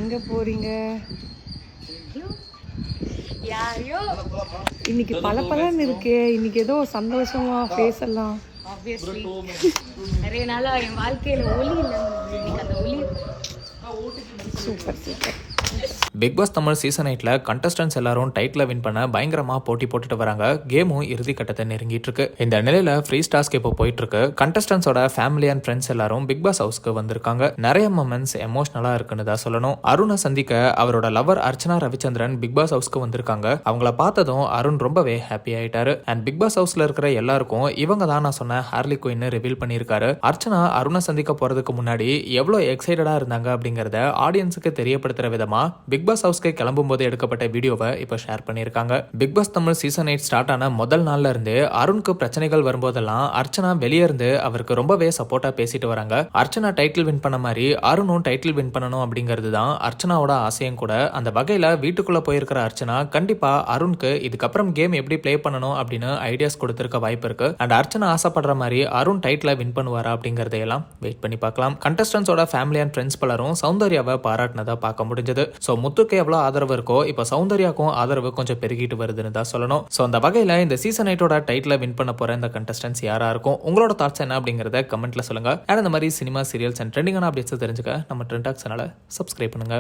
எங்க போறீங்க? யாரையோ இன்னைக்கு பளபளன்னு இருக்கே. இன்னைக்கு ஏதோ சந்தோஷமா ஃபேஸ் எல்லாம். ஆப்வியஸ்லி நிறைய நாளா என் வாழ்க்கையில ஒளி இல்லை. இன்னைக்கு அந்த ஒளி. Super super. Bigg Boss Tamil season 8ல கண்டஸ்டன்ஸ் எல்லாரும் டைட்டில் வின் பண்ண பயங்கரமா போட்டி போட்டுட்டு வராங்க. கேமும் இறுதி கட்டத்தை நெருங்கிட்டு இருக்கு. இந்த நிலையில ஃப்ரீ டாஸ்க் இப்போ போயிட்டு இருக்கு. கண்டஸ்டன்ஸோட ஃபேமிலி அண்ட் ஃப்ரெண்ட்ஸ் எல்லாரும் பிக் பாஸ் ஹவுஸ்க்கு வந்திருக்காங்க. நிறைய மொமெண்ட்ஸ் எமோஷனலா இருக்குன்னு தான் சொல்லணும். அருணை சந்திக்க அவரோட lover Archana Ravichandran Bigg Boss ஹவுஸ்க்கு வந்திருக்காங்க. அவங்கள பார்த்ததும் அருண் ரொம்பவே ஹாப்பி ஆயிட்டாரு. அண்ட் பிக் பாஸ் ஹவுஸ்ல இருக்கிற எல்லாருக்கும் இவங்க தான் நான் சொன்ன ஹார்லி குயின் ரிவீல் பண்ணியிருக்காரு. அர்ச்சனா அருணை சந்திக்க போறதுக்கு முன்னாடி எவ்வளவு எக்ஸைட்டடா இருந்தாங்க அப்படிங்கறத ஆடியன்ஸுக்கு தெரியப்படுத்துற விதமா பிக் பாஸ் ஹவுஸ்க்கு கிளம்பும் போது எடுக்கப்பட்ட வீடியோவை இப்போ ஷேர் பண்ணியிருக்காங்க. Bigg Boss Tamil season 8 start ஆன முதல் நாள்ல இருந்து அருணுக்கு பிரச்சனைகள் வரும்போதெல்லாம் அர்ச்சனா வெளியே இருந்து அவருக்கு ரொம்பவே சப்போர்ட்டா பேசிட்டு வராங்க. அர்ச்சனா டைட்டில் வின் பண்ண மாதிரி அருணும் டைட்டில் வின் பண்ணணும் அப்படிங்கிறது தான் அர்ச்சனாவோட ஆசையும் கூட. அந்த வகையில வீட்டுக்குள்ள போயிருக்கிற அர்ச்சனா கண்டிப்பா அருணுக்கு இதுக்கப்புறம் கேம் எப்படி பிளே பண்ணணும் அப்படின்னு ஐடியாஸ் கொடுத்திருக்க வாய்ப்பு இருக்கு. அண்ட் அர்ச்சனா ஆசைப்படுற மாதிரி அருண் டைட்டில் வின் பண்ணுவாரா அப்படிங்கறதையெல்லாம் வெயிட் பண்ணி பார்க்கலாம். கண்டஸ்டன்ஸோட ஃபேமிலி அண்ட் ஃப்ரெண்ட்ஸ் பலரும் சௌந்தர்யாவை பாராட்டினதா பார்க்க முடிஞ்சது. ஸோ முத்துக்கு எவ்வளோ ஆதரவு இருக்கோ இப்போ சௌந்தர்யாக்கும் ஆதரவு கொஞ்சம் பெருகிட்டு வருதுன்னு தான் சொல்லணும். ஸோ அந்த வகையில் இந்த சீசன் 8ஓட டைட்டில் வின் பண்ண போற இந்த கண்டஸ்டன்ஸ் யாரா இருக்கும், உங்களோட தாட்ஸ் என்ன அப்படிங்கிறத கமெண்ட்ல சொல்லுங்க. அண்ட் இந்த மாதிரி சினிமா, சீரியல்ஸ் அண்ட் ட்ரெண்டிங்கான அப்டேட்ஸ் தெரிஞ்சுக்க நம்ம ட்ரெண்ட் டாக் சேனலை சப்ஸ்கிரைப் பண்ணுங்க.